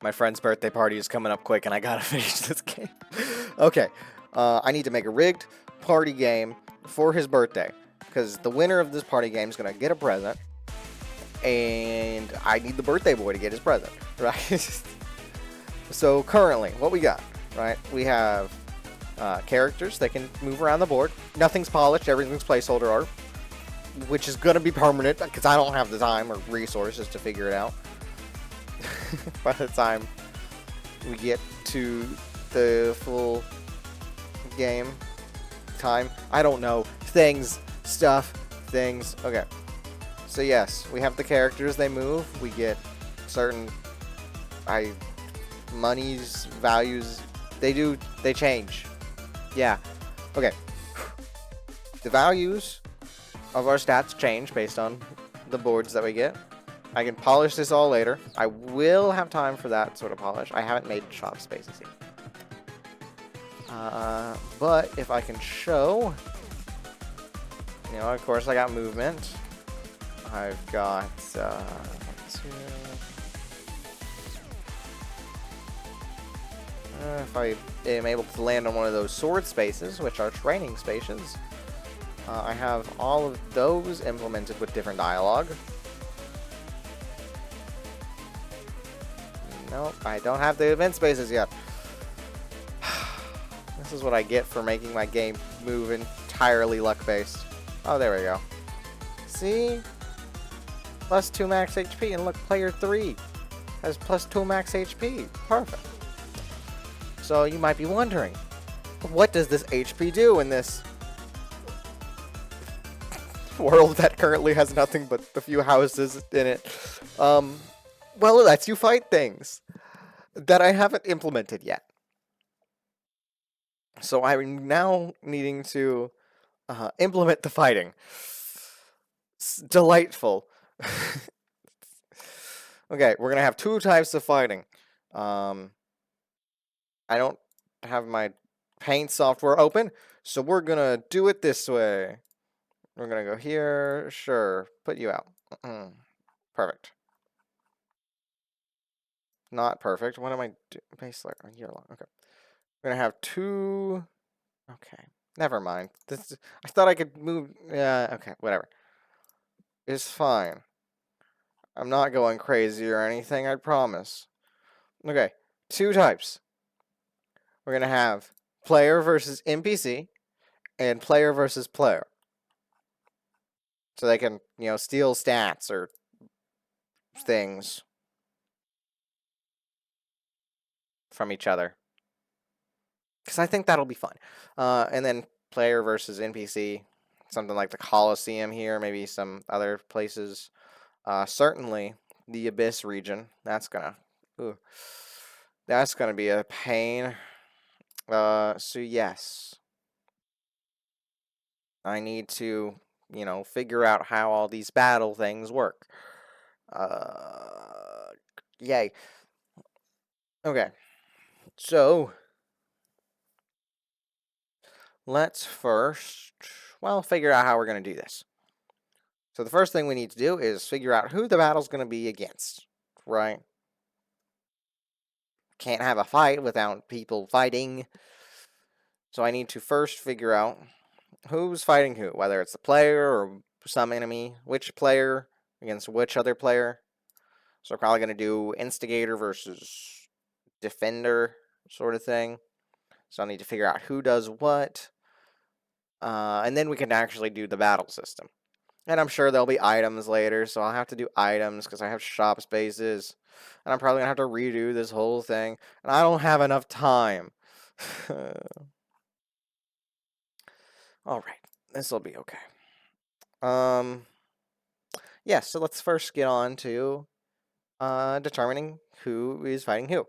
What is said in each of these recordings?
My friend's birthday party is coming up quick, and I gotta finish this game. Okay, I need to make a rigged party game for his birthday, because the winner of this party game is gonna get a present, and I need the birthday boy to get his present, right? So currently, what we got, right? We have characters that can move around the board. Nothing's polished, everything's placeholder art, which is gonna be permanent because I don't have the time or resources to figure it out. By the time we get to the full game time, I don't know. Things, stuff, things. Okay. So yes, we have the characters, they move. We get certain monies, values, they change. Yeah. Okay. The values of our stats change based on the boards that we get. I can polish this all later. I will have time for that sort of polish. I haven't made shop spaces yet. But if I can show, you know, of course I got movement. I've got if I am able to land on one of those sword spaces, which are training spaces, I have all of those implemented with different dialogue. Nope, I don't have the event spaces yet. This is what I get for making my game move entirely luck-based. Oh, there we go. See? Plus 2 max HP, and look, player 3 has plus 2 max HP. Perfect. So you might be wondering, what does this HP do in this world that currently has nothing but a few houses in it? Well, it lets you fight things that I haven't implemented yet. So I'm now needing to implement the fighting. It's delightful. Okay, we're gonna have 2 types of fighting. I don't have my paint software open, so we're gonna do it this way. We're gonna go here. Sure, put you out. Perfect. Not perfect. What am I doing? Base layer. A year long. Okay. We're gonna have 2. Okay. Never mind. This. I thought I could move. Yeah. Okay. Whatever. It's fine. I'm not going crazy or anything. I promise. Okay. 2 types. We're gonna have player versus NPC and player versus player. So they can, you know, steal stats or things from each other. Because I think that'll be fun. And then player versus NPC, something like the Colosseum here, maybe some other places. Certainly the Abyss region. That's gonna be a pain. So yes, I need to, you know, figure out how all these battle things work. Yay. Okay. So let's first, well, figure out how we're going to do this. So the first thing we need to do is figure out who the battle's going to be against, right? Can't have a fight without people fighting. So I need to first figure out who's fighting who, whether it's the player or some enemy, which player against which other player. So we're probably going to do instigator versus defender sort of thing. So I need to figure out who does what. And then we can actually do the battle system. And I'm sure there'll be items later, so I'll have to do items because I have shop spaces. And I'm probably going to have to redo this whole thing. And I don't have enough time. Alright, this will be okay. Yeah, so let's first get on to determining who is fighting who.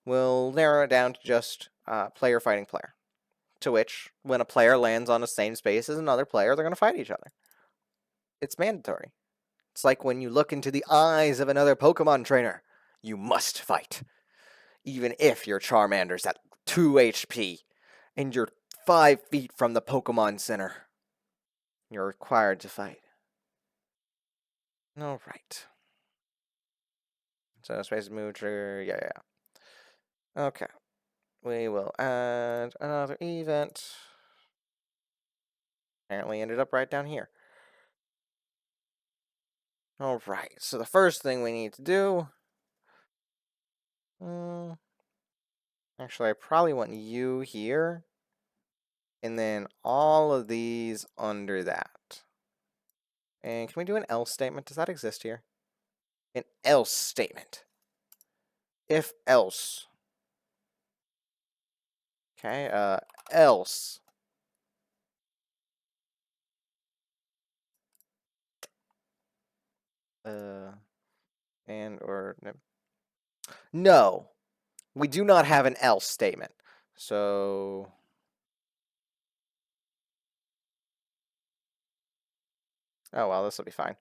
We'll narrow it down to just player fighting player. To which, when a player lands on the same space as another player, they're going to fight each other. It's mandatory. It's like when you look into the eyes of another Pokemon trainer. You must fight. Even if your Charmander's at 2 HP and you're 5 feet from the Pokemon Center. You're required to fight. Alright. So space move trigger. Yeah. Okay. We will add another event. Apparently ended up right down here. Alright, so the first thing we need to do... actually, I probably want you here. And then all of these under that. And can we do an else statement? Does that exist here? An else statement. If else. Okay, else. And or... No. We do not have an else statement. So... oh, well, this will be fine.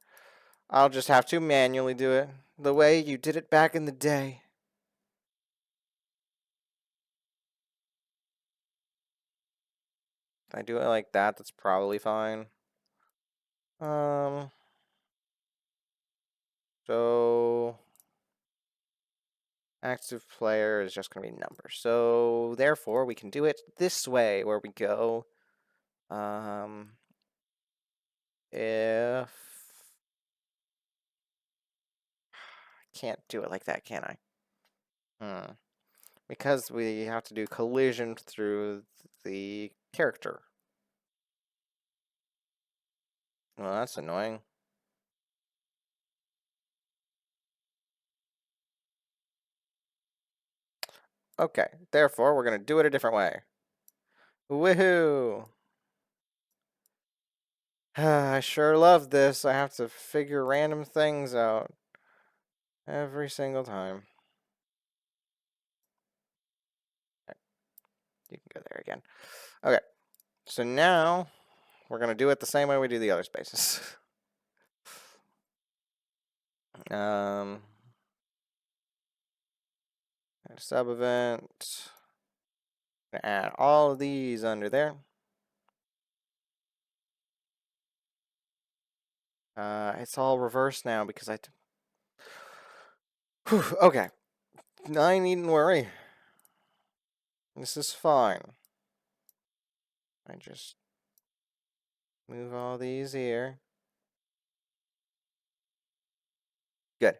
I'll just have to manually do it the way you did it back in the day. If I do it like that, that's probably fine. So active player is just going to be number. So therefore, we can do it this way, where we go, if... can't do it like that, can I? Because we have to do collision through the character. Well, that's annoying. Okay, therefore, we're going to do it a different way. Woohoo! I sure love this. I have to figure random things out every single time. Okay. You can go there again. Okay, so now we're going to do it the same way we do the other spaces. Add a sub event. Add all of these under there. It's all reversed now because okay. I needn't worry. This is fine. I just move all these here. Good.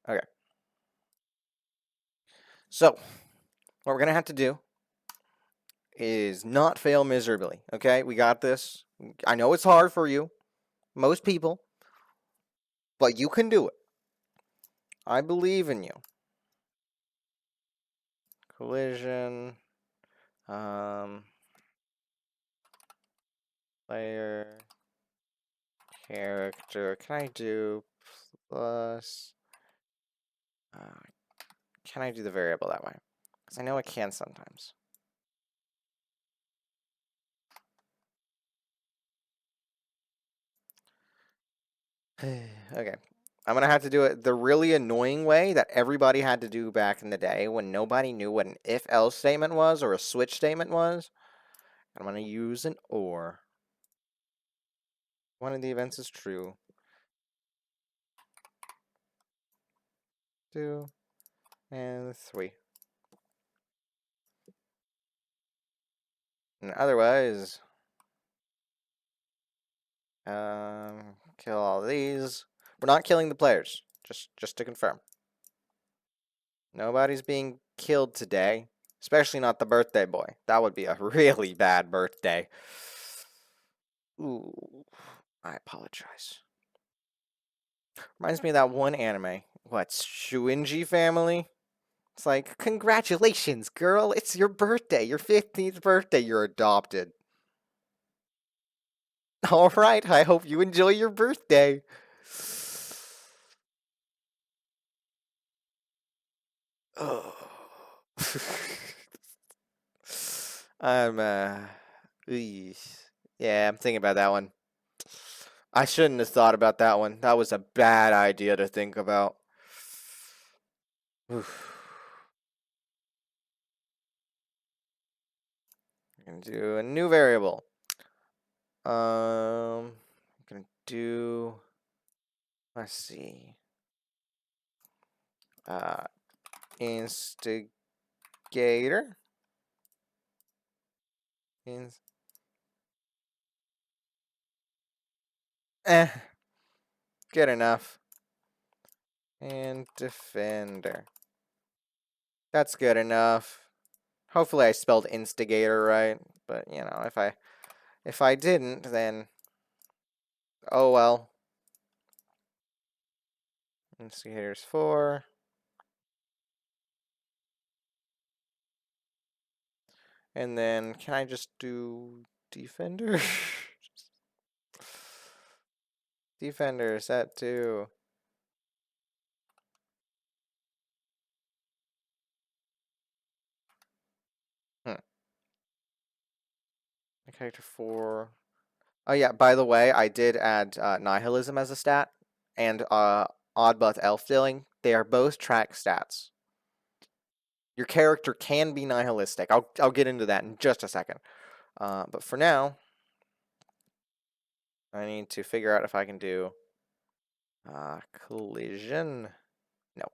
Okay. So, what we're going to have to do is not fail miserably. Okay? We got this. I know it's hard for you. Most people. But you can do it. I believe in you. Collision. Player. Character. Can I do plus... can I do the variable that way? Because I know I can sometimes. Okay. I'm going to have to do it the really annoying way that everybody had to do back in the day when nobody knew what an if-else statement was or a switch statement was. I'm going to use an or. One of the events is true. 2 and 3. And otherwise, kill all these. We're not killing the players, just to confirm. Nobody's being killed today, especially not the birthday boy. That would be a really bad birthday. Ooh, I apologize. Reminds me of that one anime. What's Shuinji Family? It's like, congratulations, girl. It's your birthday. Your 15th birthday. You're adopted. All right. I hope you enjoy your birthday. Oh. I'm, yeah, I'm thinking about that one. I shouldn't have thought about that one. That was a bad idea to think about. Oof. I'm gonna do a new variable. I'm gonna do, let's see. Instigator. Eh, good enough. And defender. That's good enough. Hopefully I spelled instigator right, but you know, if I didn't, then oh well. Instigator's 4. And then can I just do defender? Defender set 2. Character 4. Oh yeah, by the way, I did add nihilism as a stat and odd buff elf dealing. They are both track stats. Your character can be nihilistic. I'll get into that in just a second. But for now, I need to figure out if I can do collision. No.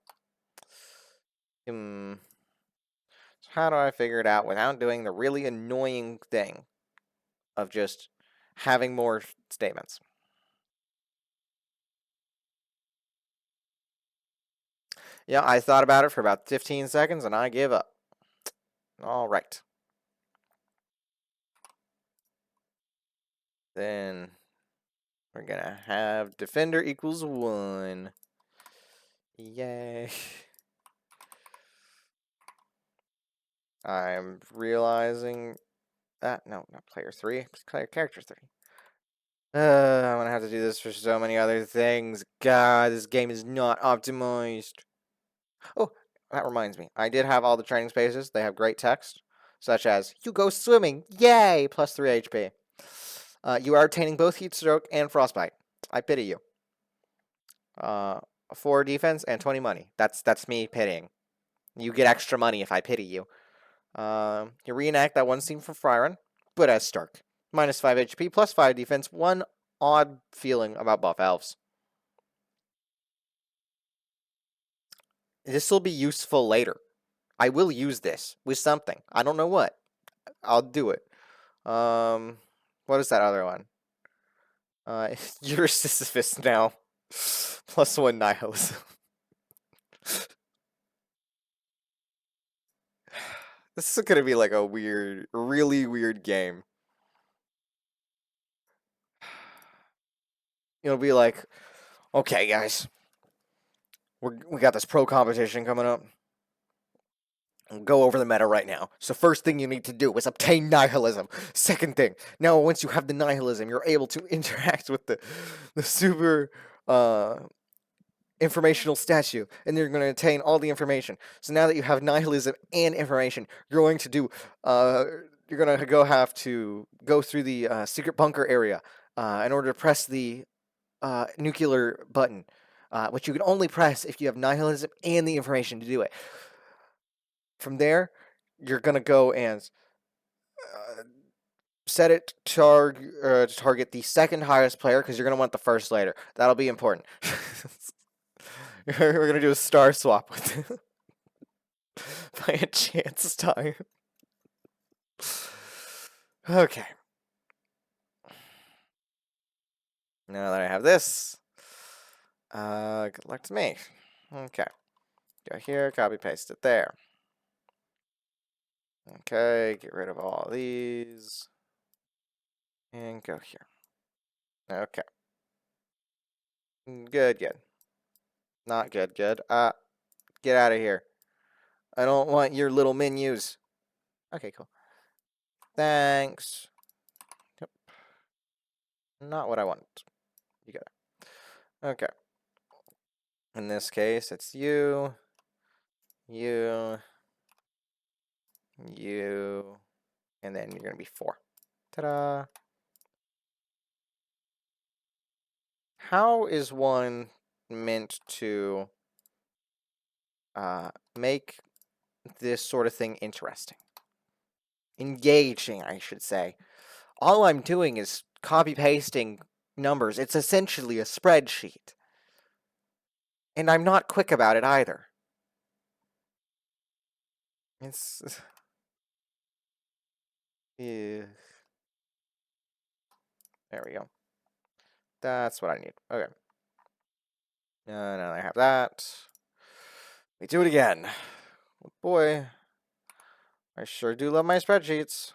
So how do I figure it out without doing the really annoying thing of just having more statements? Yeah, I thought about it for about 15 seconds and I give up. All right. Then we're gonna have defender equals 1. Yay. I'm realizing that, no, not player 3, character 3. I'm gonna have to do this for so many other things. God, this game is not optimized. Oh, that reminds me. I did have all the training spaces. They have great text, such as, you go swimming, yay, plus 3 HP. You are obtaining both heat stroke and frostbite. I pity you. 4 defense and 20 money. That's me pitying. You get extra money if I pity you. You reenact that one scene from Fryron, but as Stark. Minus 5 HP, plus 5 defense, 1 odd feeling about buff elves. This will be useful later. I will use this with something. I don't know what. I'll do it. What is that other one? You're a Sisyphus now. Plus 1 nihilism. This is gonna be like a weird, really weird game. It'll be like, okay, guys, we got this pro competition coming up. We'll go over the meta right now. So first thing you need to do is obtain nihilism. Second thing, now once you have the nihilism, you're able to interact with the super informational statue, and you're going to attain all the information. So now that you have nihilism and information, you're going to do you're going to have to go through the secret bunker area in order to press the nuclear button, which you can only press if you have nihilism and the information to do it. From there, you're gonna go and set it to target the second highest player because you're gonna want the first later. That'll be important. We're gonna do a star swap with by a chance time. Okay. Now that I have this, good luck to me. Okay. Go here, copy paste it there. Okay, get rid of all these. And go here. Okay. Good. Not good. Get out of here. I don't want your little menus. Okay, cool. Thanks. Yep. Not what I want. You got it. Okay. In this case, it's you, and then you're going to be 4. Ta-da. How is one meant to make this sort of thing interesting? Engaging, I should say. All I'm doing is copy-pasting numbers. It's essentially a spreadsheet. And I'm not quick about it either. It's... Yeah. There we go. That's what I need. Okay. Now I have that. We do it again. Oh boy. I sure do love my spreadsheets.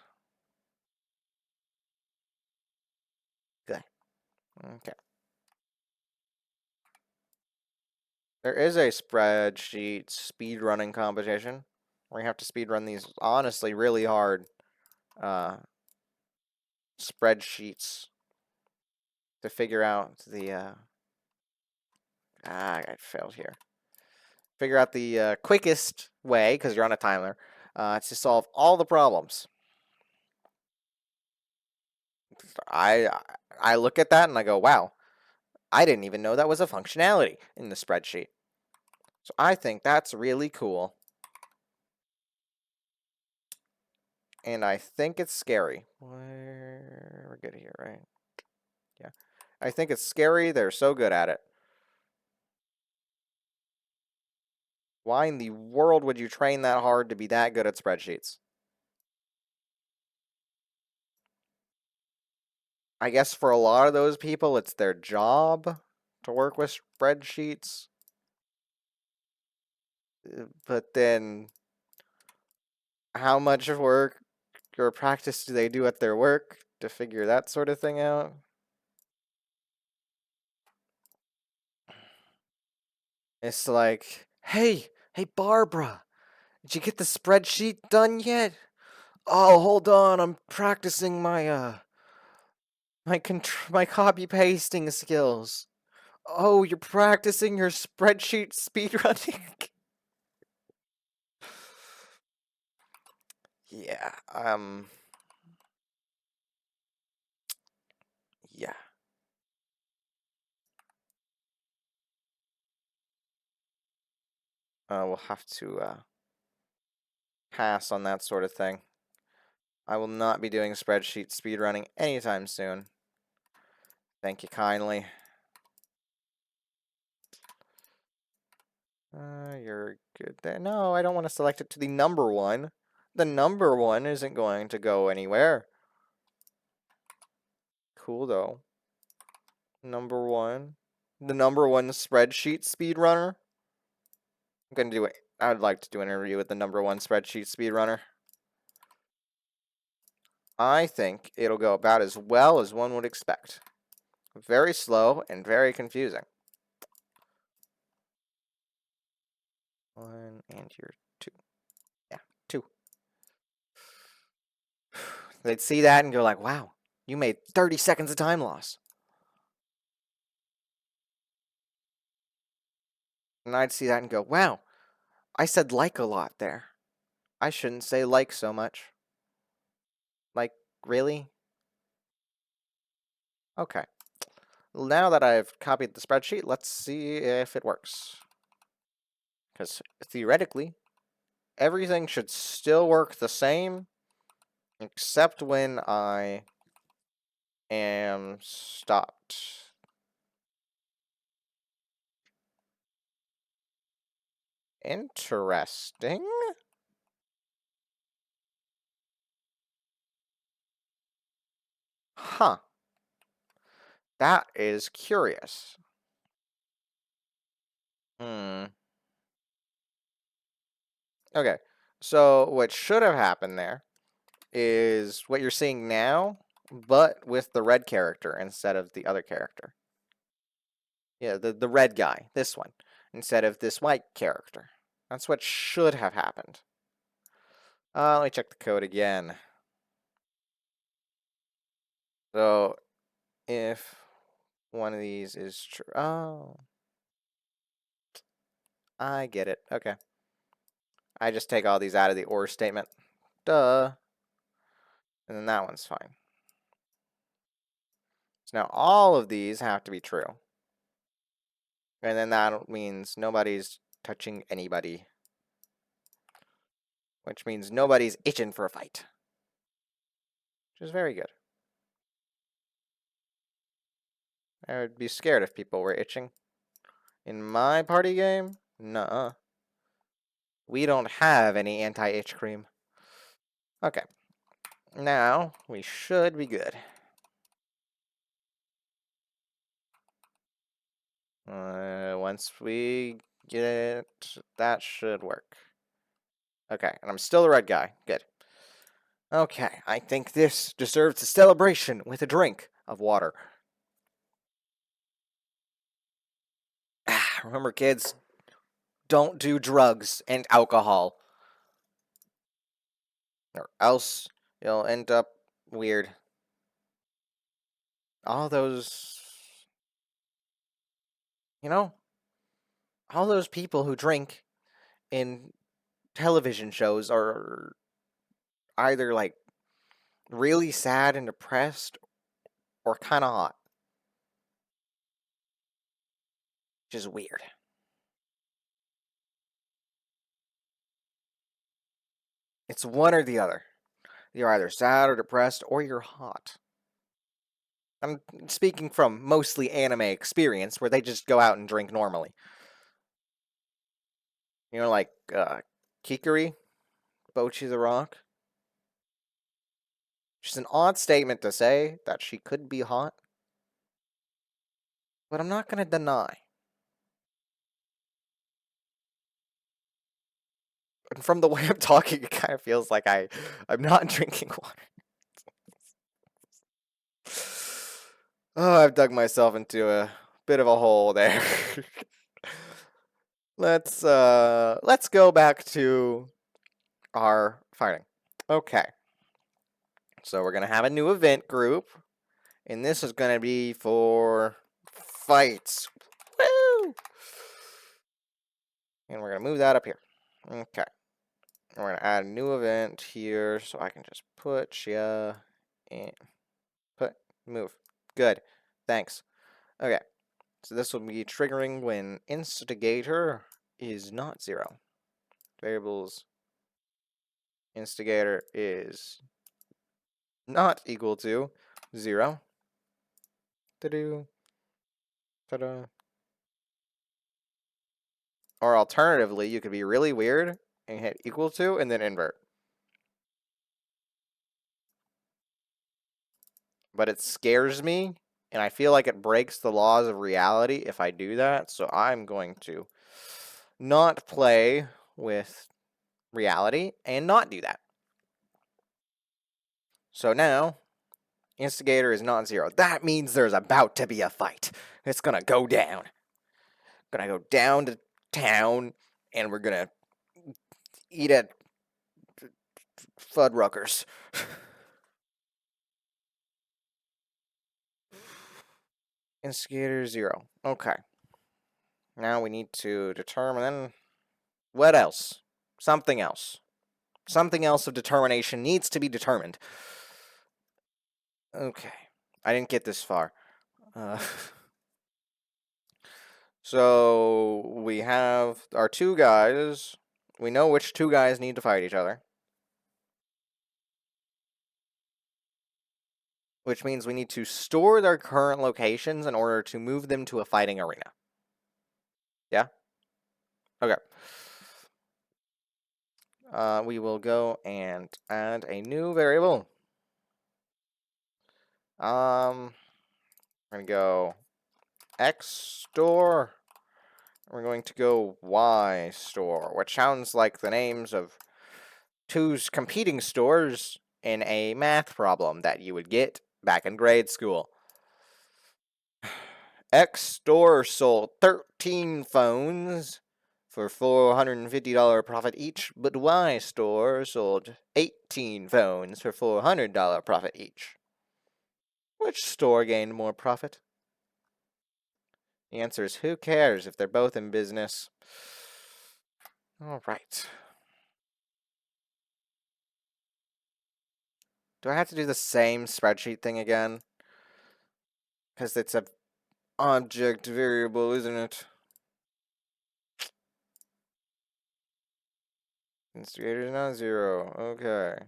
Good. Okay. There is a spreadsheet speedrunning competition where you have to speedrun these honestly really hard spreadsheets to figure out the I failed here. Figure out the quickest way, because you're on a timer, to solve all the problems. I I look at that and I go, wow, I didn't even know that was a functionality in the spreadsheet. So I think that's really cool. And I think it's scary. We're good here, right? Yeah. I think it's scary. They're so good at it. Why in the world would you train that hard to be that good at spreadsheets? I guess for a lot of those people, it's their job to work with spreadsheets. But then, how much work or practice do they do at their work to figure that sort of thing out? It's like, hey, Barbara, did you get the spreadsheet done yet? Oh, hold on, I'm practicing my copy pasting skills. Oh, you're practicing your spreadsheet speedrunning? Yeah, yeah. We'll have to pass on that sort of thing. I will not be doing spreadsheet speedrunning anytime soon. Thank you kindly. You're good there. No, I don't want to select it to the number one. The number one isn't going to go anywhere. Cool, though. Number one. The number one spreadsheet speedrunner. I'm going to do it. I would like to do an interview with the number one spreadsheet speedrunner. I think it'll go about as well as one would expect. Very slow and very confusing. One and you're two. Yeah, two. They'd see that and go like, wow, you made 30 seconds of time loss. And I'd see that and go, wow, I said like a lot there. I shouldn't say like so much. Like, really? Okay. Now that I've copied the spreadsheet, let's see if it works. Because theoretically, everything should still work the same, except when I am stopped. Interesting. Huh. That is curious. Hmm. Okay. So what should have happened there is what you're seeing now, but with the red character instead of the other character. Yeah, the red guy, this one, instead of this white character. That's what should have happened. Let me check the code again. So, if one of these is true... Oh. I get it. Okay. I just take all these out of the OR statement. Duh. And then that one's fine. So now all of these have to be true. And then that means nobody's touching anybody. Which means nobody's itching for a fight. Which is very good. I would be scared if people were itching. In my party game? Nuh-uh. We don't have any anti-itch cream. Okay. Now, we should be good. Once we get it, that should work. Okay, and I'm still the red guy. Good. Okay, I think this deserves a celebration with a drink of water. Remember, kids, don't do drugs and alcohol, or else you'll end up weird. All those, you know, all those people who drink in television shows are either like really sad and depressed or kind of hot, which is weird. It's one or the other. You're either sad or depressed or you're hot. I'm speaking from mostly anime experience where they just go out and drink normally. You know, like Kikuri, Bochi the Rock. Which is an odd statement to say that she could be hot, but I'm not going to deny. And from the way I'm talking, it kind of feels like I'm not drinking water. Oh, I've dug myself into a bit of a hole there. Let's go back to our fighting. Okay. So we're gonna have a new event group, and this is gonna be for fights. Woo! And we're gonna move that up here. Okay. We're gonna add a new event here, so I can just put ya in. Move. Good. Thanks. Okay. So this will be triggering when instigator is not 0. Variables instigator is not equal to 0. Ta-do. Ta-da. Or alternatively, you could be really weird and hit equal to and then invert. But it scares me, and I feel like it breaks the laws of reality if I do that, so I'm going to not play with reality and not do that. So now, instigator is not 0. That means there's about to be a fight. It's gonna go down. Gonna go down to town, and we're gonna eat at Fuddruckers. Instigator 0. Okay. Now we need to determine what else? Something else. Something else of determination needs to be determined. Okay. I didn't get this far. So we have our 2 guys. We know which 2 guys need to fight each other. Which means we need to store their current locations in order to move them to a fighting arena. Yeah? Okay. We will go and add a new variable. We're going to go X store. We're going to go Y store, which sounds like the names of 2 competing stores in a math problem that you would get back in grade school. X store sold 13 phones for $450 profit each, but Y store sold 18 phones for $400 profit each. Which store gained more profit? The answer is who cares if they're both in business. All right. Do I have to do the same spreadsheet thing again? Because it's a object variable, isn't it? Instigator is not 0. Okay.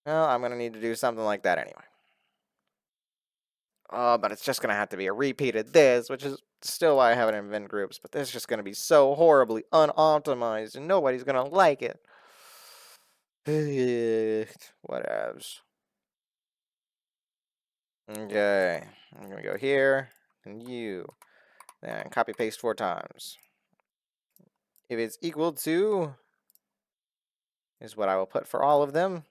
Well, I'm going to need to do something like that anyway. But it's just going to have to be a repeat of this, which is still why I have it in event groups, but this is just going to be so horribly unoptimized, and nobody's going to like it. Whatevs. Okay, I'm going to go here, and you. Then copy paste 4 times. If it's equal to, is what I will put for all of them.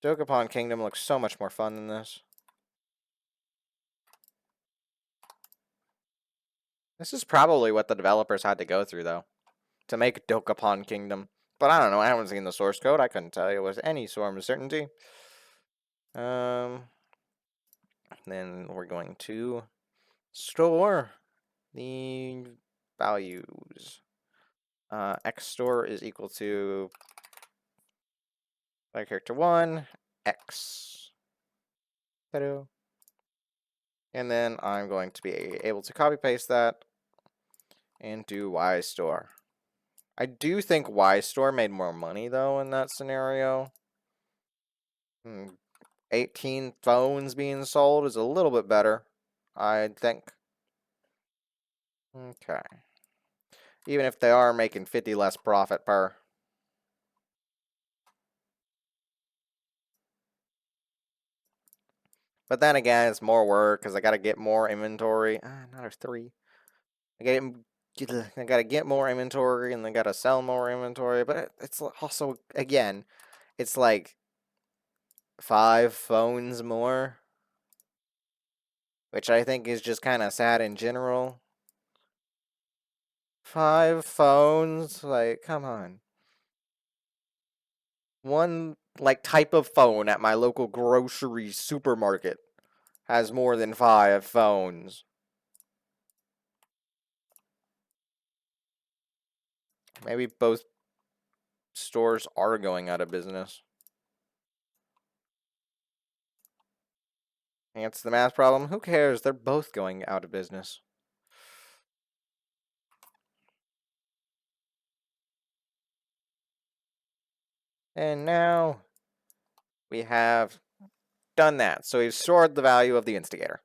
Dokapon Kingdom looks so much more fun than this. This is probably what the developers had to go through, though, to make Dokapon Kingdom. But I don't know. I haven't seen the source code. I couldn't tell you with any sort of certainty. Then we're going to store the values. X store is equal to by character 1 X. Seto. And then I'm going to be able to copy paste that and do Y store. I do think Y store made more money though in that scenario. 18 phones being sold is a little bit better, I think. Okay. Even if they are making 50 less profit per. But then again, it's more work because I got to get more inventory. Not a 3. I gotta get more inventory and then gotta sell more inventory. But it's also, again, it's like 5 phones more, which I think is just kind of sad in general. 5 phones, like, come on. One like type of phone at my local grocery supermarket has more than 5 phones. Maybe both stores are going out of business. Answer the math problem. Who cares? They're both going out of business. And now we have done that. So we've stored the value of the instigator.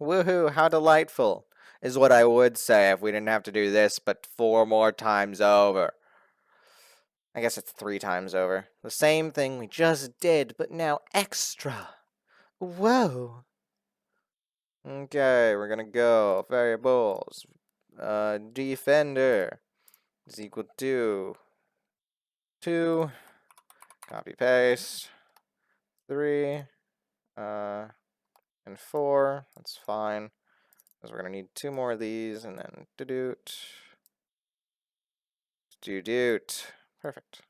Woohoo, how delightful is what I would say if we didn't have to do this but 4 more times over. I guess it's 3 times over. The same thing we just did, but now extra. Whoa. Okay, we're gonna go variables. Defender is equal to 2. Copy paste. 3. And 4. That's fine. Because we're gonna need 2 more of these, and then doot. Perfect.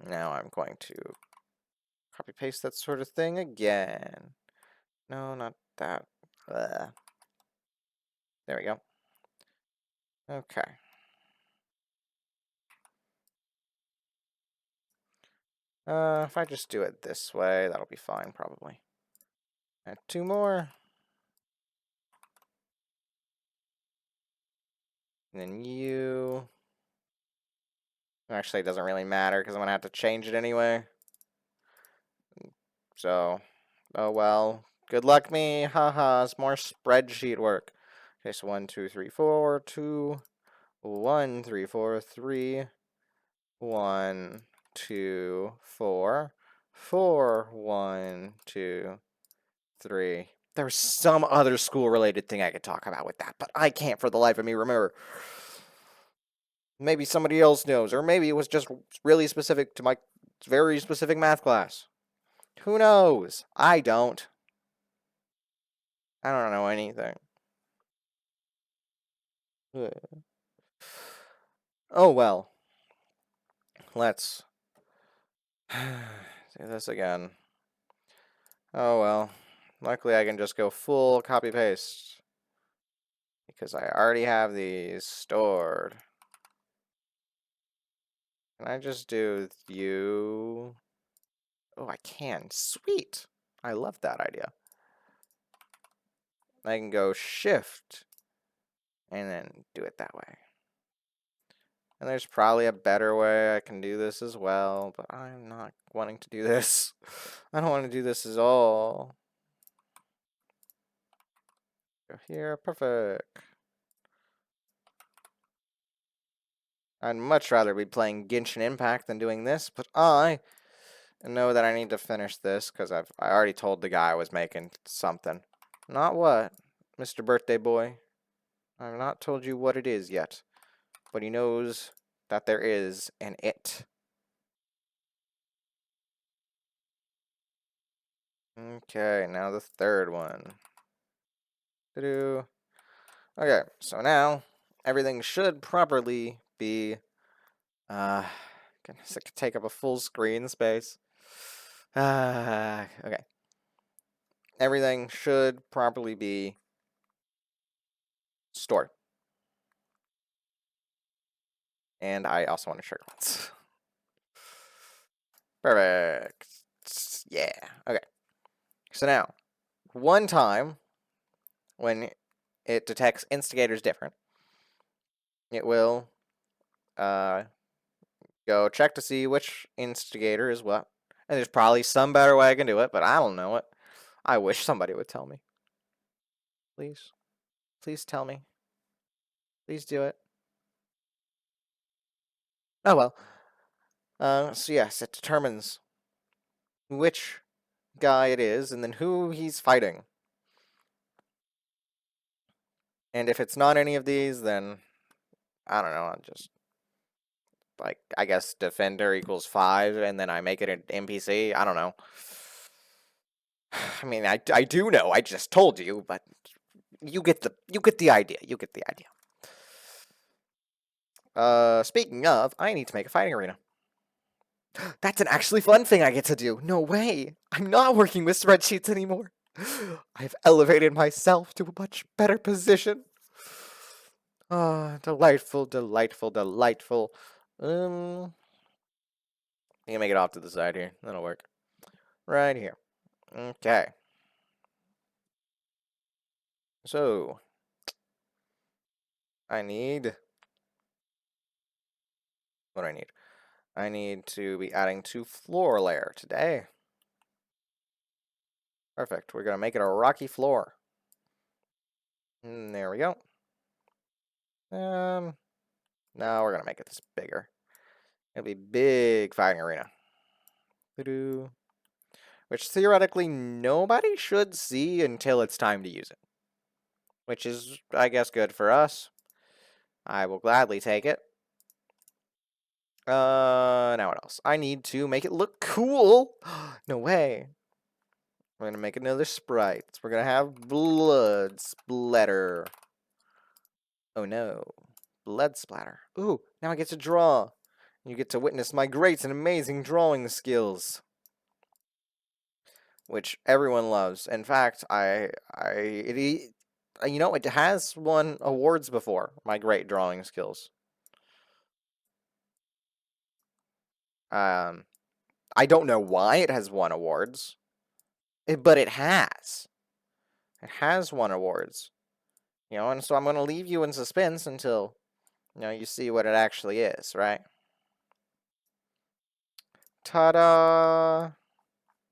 Now I'm going to copy paste that sort of thing again. No, not that. There we go. Okay. If I just do it this way, that'll be fine, probably. Add 2 more. And then you. Actually, it doesn't really matter, because I'm going to have to change it anyway. So, oh well. Good luck me. Haha, it's more spreadsheet work. Okay, so 1, 2, 3, 4, 2, 1, 3, 4, 3, 1, 2, 4, 4, 1, 2, 3. There's some other school-related thing I could talk about with that, but I can't for the life of me remember. Maybe somebody else knows, or maybe it was just really specific to my very specific math class. Who knows? I don't. I don't know anything. Oh well. Let's do this again. Oh well. Luckily I can just go full copy paste. Because I already have these stored. Can I just do you? Oh, I can. Sweet. I love that idea. I can go shift and then do it that way. And there's probably a better way I can do this as well, but I'm not wanting to do this. I don't want to do this at all. Go here, perfect. I'd much rather be playing Genshin Impact than doing this, but I know that I need to finish this because I already told the guy I was making something. Not what, Mr. Birthday Boy. I've not told you what it is yet, but he knows that there is an it. Okay, now the third one. Doo-doo. Okay, so now everything should properly be, goodness, it could take up a full screen space. Okay. Everything should properly be stored. And I also want to sugar ones. Perfect. Yeah. Okay. So now, one time when it detects instigators different, it will go check to see which instigator is what. And there's probably some better way I can do it, but I don't know it. I wish somebody would tell me. Please. Please tell me. Please do it. Oh well. So yes, it determines which guy it is and then who he's fighting. And if it's not any of these, then I don't know, I'll just, like, I guess defender equals 5 and then I make it an NPC. I don't know. I mean, I do know. I just told you, but you get the idea. You get the idea. Speaking of, I need to make a fighting arena. That's an actually fun thing I get to do. No way. I'm not working with spreadsheets anymore. I've elevated myself to a much better position. Ah, delightful, delightful, delightful. You can make it off to the side here. That'll work. Right here. Okay. So, I need... What do I need? I need to be adding 2 floor layer today. Perfect. We're going to make it a rocky floor. And there we go. Now we're going to make it this bigger. It'll be big fighting arena. Which theoretically nobody should see until it's time to use it. Which is, I guess, good for us. I will gladly take it. Now what else? I need to make it look cool. No way. We're gonna make another sprite. We're gonna have blood splatter. Oh no. Blood splatter. Ooh, now I get to draw. You get to witness my great and amazing drawing skills. Which everyone loves. In fact, it has won awards before, my great drawing skills. I don't know why it has won awards, but it has. It has won awards. And so I'm going to leave you in suspense until, you see what it actually is, right? Ta-da!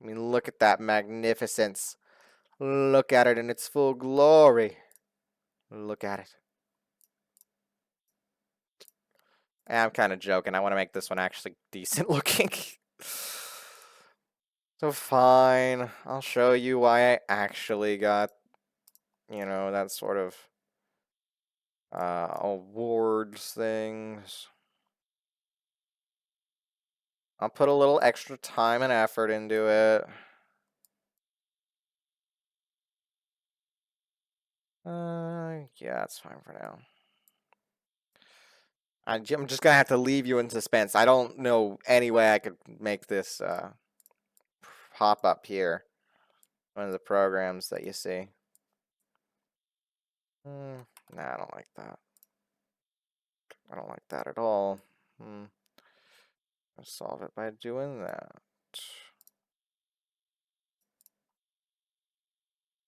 I mean, look at that magnificence. Look at it in its full glory. Look at it. I'm kind of joking. I want to make this one actually decent looking. So fine. I'll show you why I actually got, that sort of awards things. I'll put a little extra time and effort into it. Yeah, that's fine for now. I'm just gonna have to leave you in suspense. I don't know any way I could make this pop up here. One of the programs that you see. Nah, I don't like that. I don't like that at all. I'll solve it by doing that.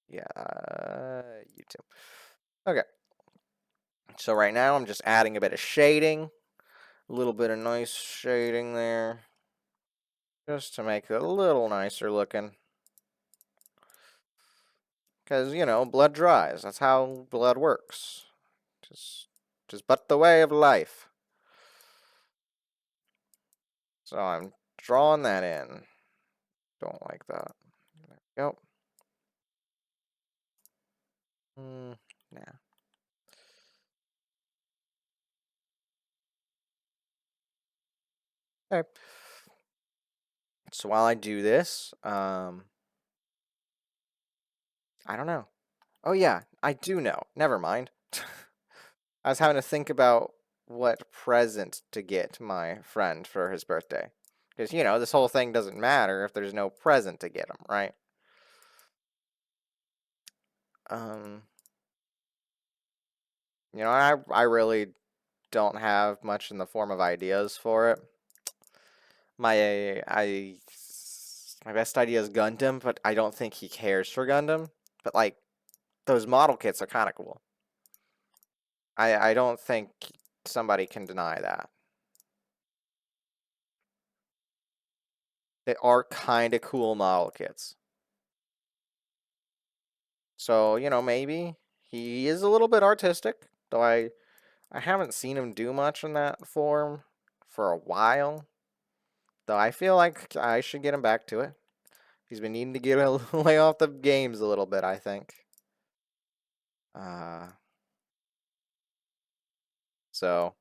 Yeah, YouTube. Okay. So right now I'm just adding a bit of shading. A little bit of nice shading there. Just to make it a little nicer looking. Because, you know, blood dries. That's how blood works. Just but the way of life. So I'm drawing that in. Don't like that. There we go. Yeah. Okay. So while I do this, I don't know. Oh yeah, I do know. Never mind. I was having to think about what present to get my friend for his birthday. Because, you know, this whole thing doesn't matter if there's no present to get him, right? Um, you know, I really don't have much in the form of ideas for it. My best idea is Gundam, but I don't think he cares for Gundam. But like those model kits are kind of cool. I don't think somebody can deny that. They are kind of cool model kits. So, you know, maybe he is a little bit artistic, though I haven't seen him do much in that form for a while. Though I feel like I should get him back to it. He's been needing to get lay off the games a little bit, I think. Uh, so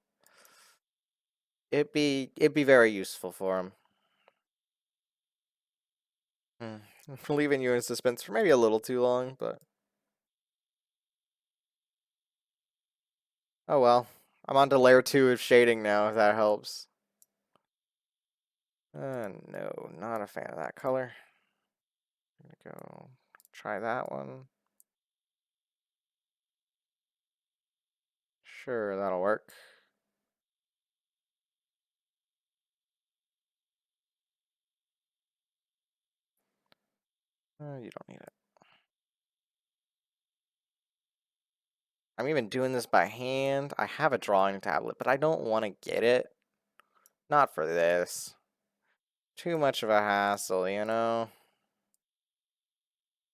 it'd be very useful for him. Leaving you in suspense for maybe a little too long, but oh well. I'm on to layer 2 of shading now, if that helps. No, not a fan of that color. Go try that one. Sure, that'll work. You don't need it. I'm even doing this by hand. I have a drawing tablet, but I don't want to get it. Not for this. Too much of a hassle, you know?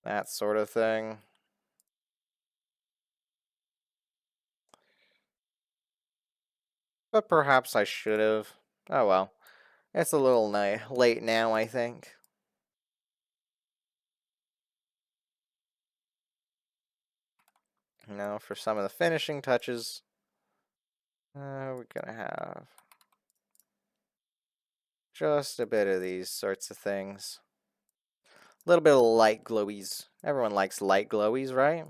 That sort of thing. But perhaps I should have. Oh well. It's a little late now, I think. Now for some of the finishing touches, we're gonna have just a bit of these sorts of things. A little bit of light glowies. Everyone likes light glowies, right?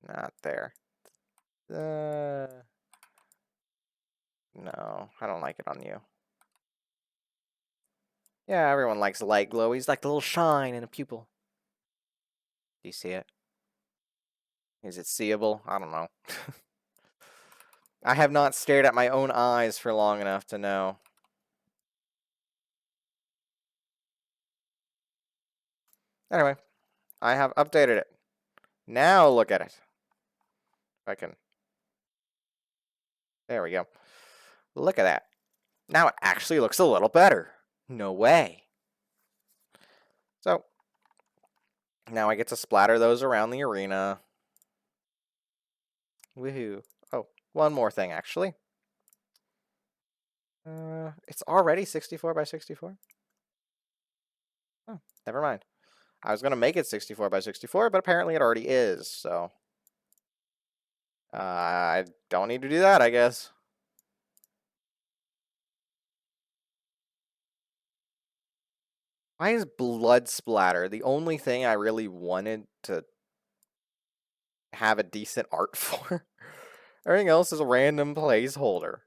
Not there. No, I don't like it on you. Yeah, everyone likes light glowies, like the little shine in a pupil. Do you see it? Is it seeable? I don't know. I have not stared at my own eyes for long enough to know. Anyway, I have updated it. Now look at it. If I can. There we go. Look at that. Now it actually looks a little better. No way. So, now I get to splatter those around the arena. Woohoo. Oh, one more thing, actually. It's already 64 by 64? Oh, never mind. I was going to make it 64 by 64, but apparently it already is, so... I don't need to do that, I guess. Why is blood splatter the only thing I really wanted to have a decent art for? Everything else is a random placeholder.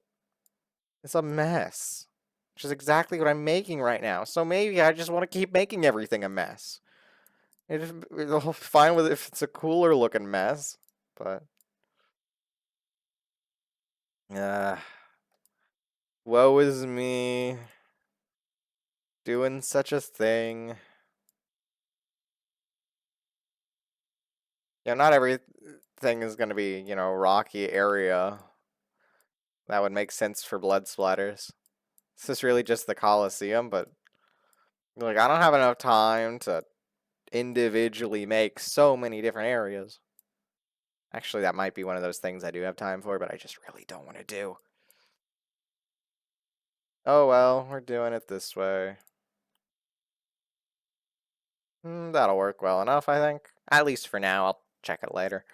It's a mess. Which is exactly what I'm making right now. So maybe I just want to keep making everything a mess. It'll fine with it if it's a cooler looking mess, but woe is me. Doing such a thing. Not everything is going to be, rocky area. That would make sense for blood splatters. This is really just the Colosseum, but like I don't have enough time to individually make so many different areas. Actually, that might be one of those things I do have time for, but I just really don't want to do. Oh well, we're doing it this way. That'll work well enough, I think. At least for now, I'll check it later.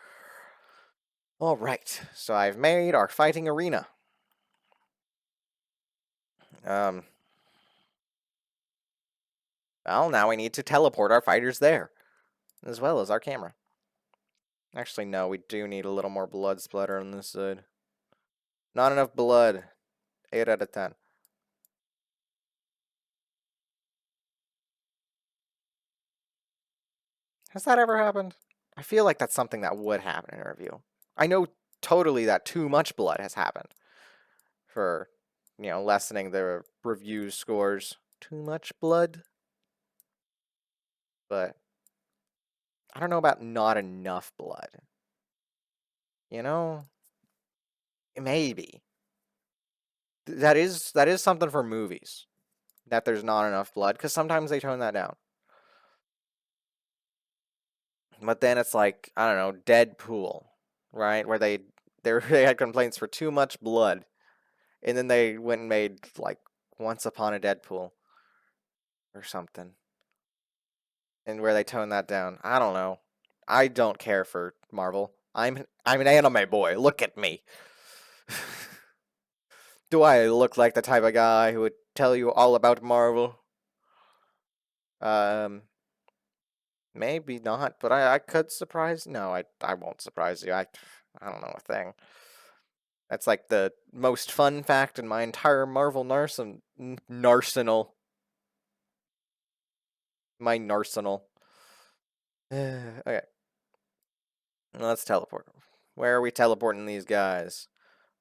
Alright, so I've made our fighting arena. Well, now we need to teleport our fighters there, as well as our camera. Actually, no, we do need a little more blood splatter on this side. Not enough blood. 8 out of 10. Has that ever happened? I feel like that's something that would happen in a review. I know totally that too much blood has happened for, lessening the review scores. Too much blood? But I don't know about not enough blood. Maybe. That is something for movies. That there's not enough blood, because sometimes they tone that down. But then it's like, I don't know, Deadpool, right? Where they had complaints for too much blood. And then they went and made, like, Once Upon a Deadpool. Or something. And where they toned that down. I don't know. I don't care for Marvel. I'm an anime boy. Look at me. Do I look like the type of guy who would tell you all about Marvel? Maybe not, but I could surprise. No, I won't surprise you. I don't know a thing. That's like the most fun fact in my entire Marvel narsenal. My narsenal. Okay. Let's teleport. Where are we teleporting these guys?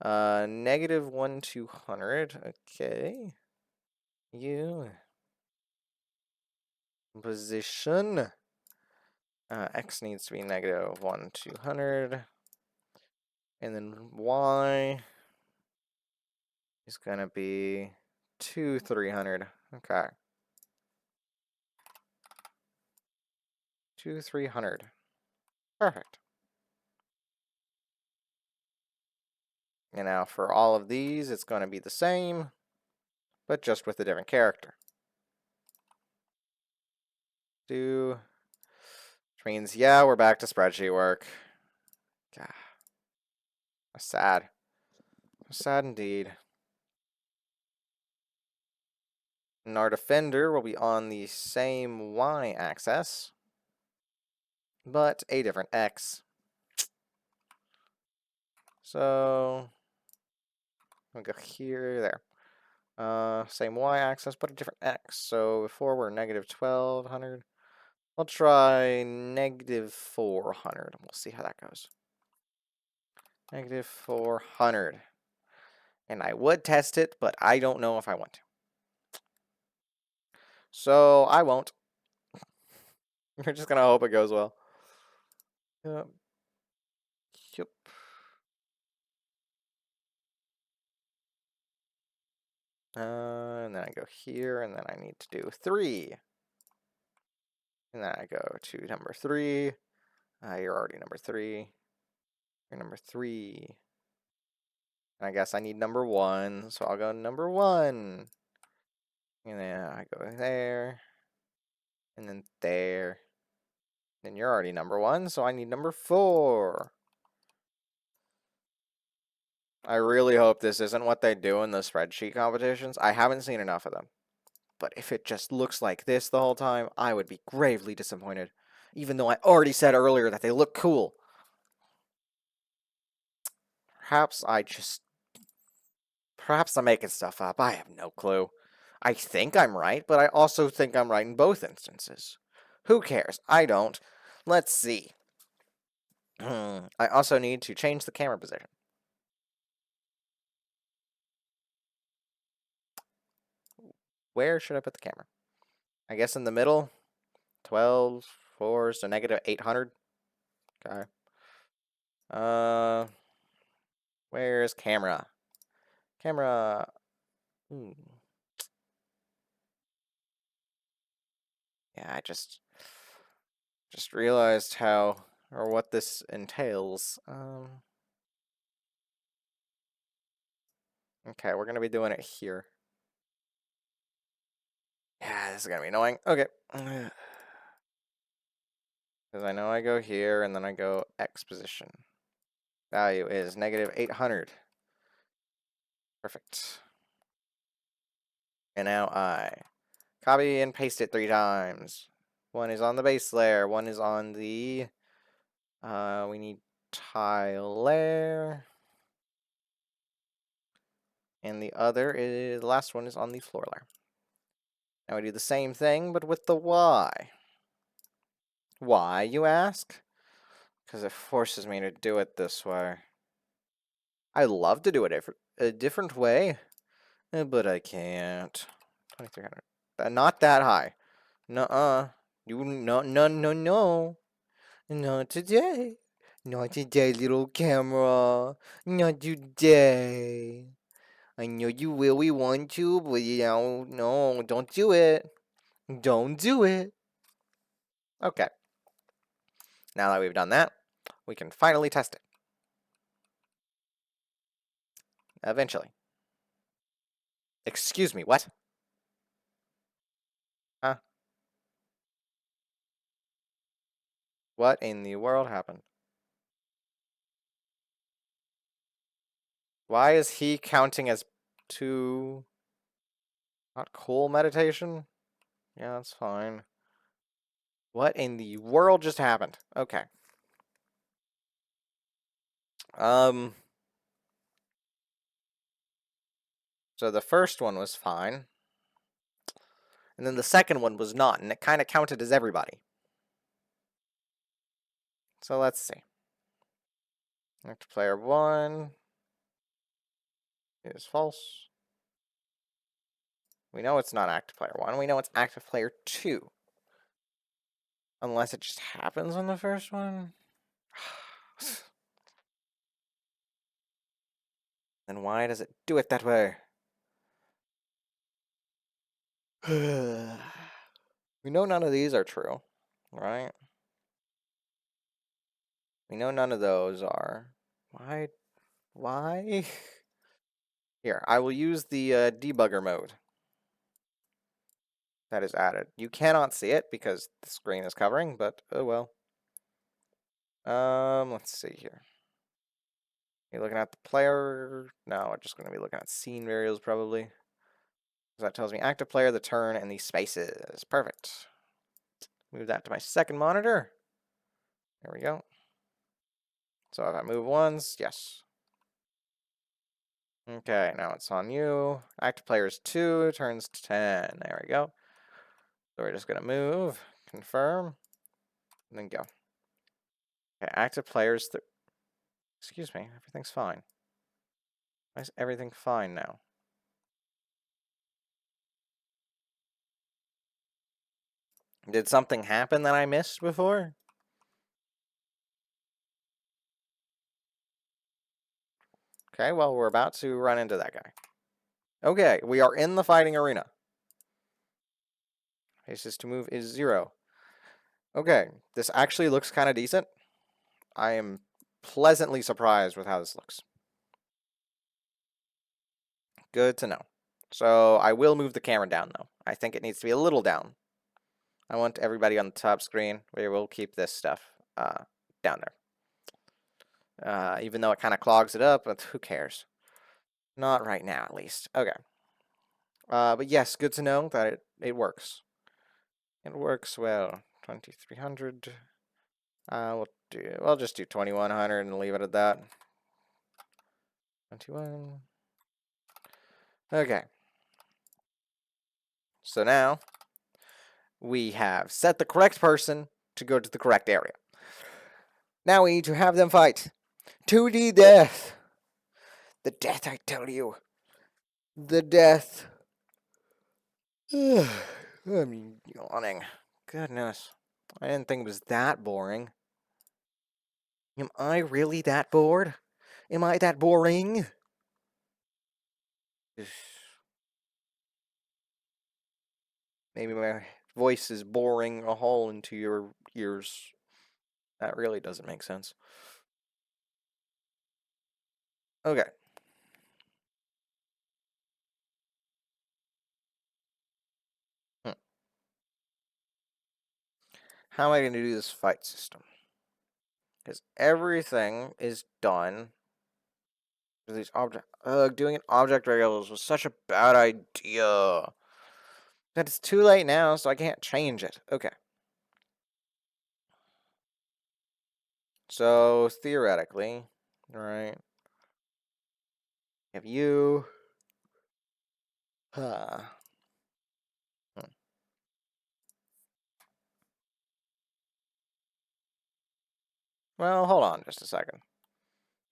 -1 200. Okay. You. Position. X needs to be -1 200. And then Y is going to be 2 300. Okay. 2 300. Perfect. And now for all of these, it's going to be the same, but just with a different character. Which means, yeah, we're back to spreadsheet work. God. Sad. Sad indeed. And our defender will be on the same y-axis, but a different x. So we'll go here, there. Same y-axis, but a different x. So before we're -1200. We'll try -400. We'll see how that goes. -400. And I would test it, but I don't know if I want to. So I won't. We're just gonna hope it goes well. Yep. Yep. And then I go here, and then I need to do 3. And then I go to number 3. You're already number 3. You're number 3. And I guess I need number 1, so I'll go number 1. And then I go there. And then there. And you're already number 1, so I need number 4. I really hope this isn't what they do in the spreadsheet competitions. I haven't seen enough of them. But if it just looks like this the whole time, I would be gravely disappointed. Even though I already said earlier that they look cool. Perhaps I'm making stuff up. I have no clue. I think I'm right, but I also think I'm right in both instances. Who cares? I don't. Let's see. I also need to change the camera position. Where should I put the camera? I guess in the middle. 12, 4, so negative 800. Okay. Where's camera? Camera. Hmm. Yeah, I just realized how or what this entails. Okay, we're gonna be doing it here. Yeah, this is gonna be annoying. Okay. Because I know I go here and then I go X position. Value is negative 800. Perfect. And now I copy and paste it 3 times. One is on the base layer, one is on the we need tile layer. And the other is the last one is on the floor layer. Now we do the same thing but with the Y. Why, you ask? Because it forces me to do it this way. I love to do it a different way, but I can't. 2300. Not that high. Nuh-uh. No. Not today. Not today, little camera. Not today. I know you really want to, but no, don't do it. Don't do it. Okay. Now that we've done that, we can finally test it. Eventually. Excuse me, what? Huh? What in the world happened? Why is he counting as 2? Not cool meditation? Yeah, that's fine. What in the world just happened? Okay. So the first one was fine. And then the second one was not, and it kind of counted as everybody. So let's see. Active player 1 is false. We know it's not active player 1. We know it's active player 2. Unless it just happens on the first one. Then why does it do it that way? We know none of these are true, right? We know none of those are. Why? Why? Here, I will use the debugger mode that is added. You cannot see it because the screen is covering, but oh well. Let's see here. You're looking at the player. No, we're just going to be looking at scene variables probably. That tells me active player, the turn, and the spaces. Perfect. Move that to my second monitor. There we go. So if I move once, yes. Okay, now it's on you. Active player is 2, turns to 10. There we go. So we're just going to move, confirm, and then go. Okay, active players. Excuse me, everything's fine. Why is everything fine now? Did something happen that I missed before? Okay, well, we're about to run into that guy. Okay, we are in the fighting arena. Paces to move is 0. Okay, this actually looks kind of decent. I am pleasantly surprised with how this looks. Good to know. So I will move the camera down, though. I think it needs to be a little down. I want everybody on the top screen. We will keep this stuff down there. Even though it kind of clogs it up, but who cares? Not right now, at least. Okay. But yes, good to know that it works. It works well. 2300. We'll just do 2100 and leave it at that. 21. Okay. So now we have set the correct person to go to the correct area. Now we need to have them fight. 2D death. The death, I tell you. The death. I'm yawning. Goodness. I didn't think it was that boring. Am I really that bored? Am I that boring? Maybe my voice is boring a hole into your ears. That really doesn't make sense. Okay. How am I going to do this fight system? Because everything is done. These doing an object variables was such a bad idea. But it's too late now, so I can't change it. Okay. So theoretically, right? Have you? Hmm. Well, hold on just a second.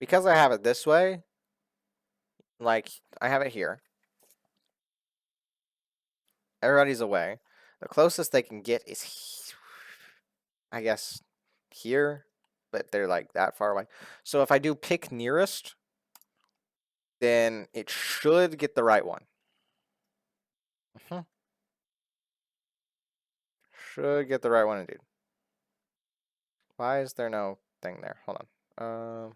Because I have it this way, like I have it here. Everybody's away. The closest they can get is, I guess, here, but they're like that far away. So if I do pick nearest, then it should get the right one. Should get the right one indeed. Why is there no thing there? Hold on.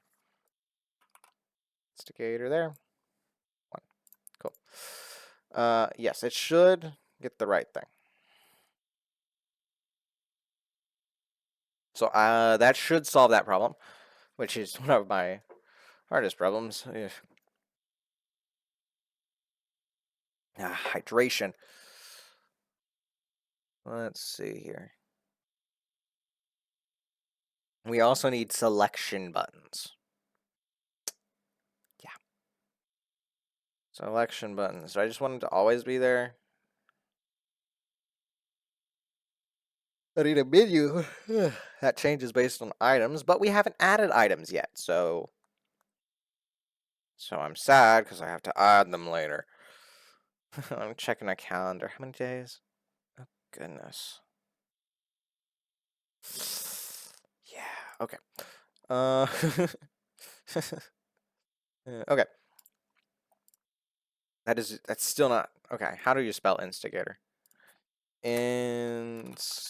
Instigator there. One. Cool. Yes, it should get the right thing. So that should solve that problem, which is one of my hardest problems. Hydration. Let's see here. We also need selection buttons. Yeah. Selection buttons. Do I just want them to always be there? I need a menu. That changes based on items, but we haven't added items yet, so I'm sad because I have to add them later. I'm checking my calendar. How many days? Oh, goodness. Yeah, okay. Okay. That's still not okay. How do you spell instigator? Instigate.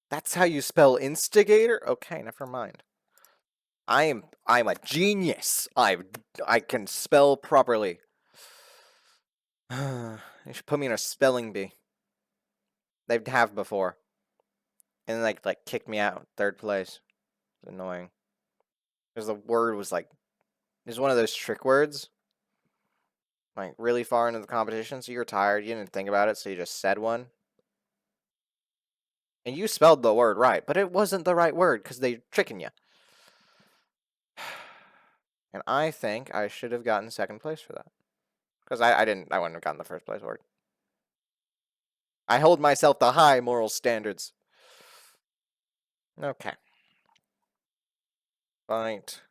That's how you spell instigator? Okay, never mind. I'm a genius. I can spell properly. You should put me in a spelling bee. They have before. And like kicked me out, third place. It's annoying. Because the word was like it's one of those trick words. Like really far into the competition, so you're tired, you didn't think about it, so you just said one. And you spelled the word right, but it wasn't the right word because they tricking you. And I think I should have gotten second place for that. Because I wouldn't have gotten the first place word. I hold myself to high moral standards. Okay. Fight.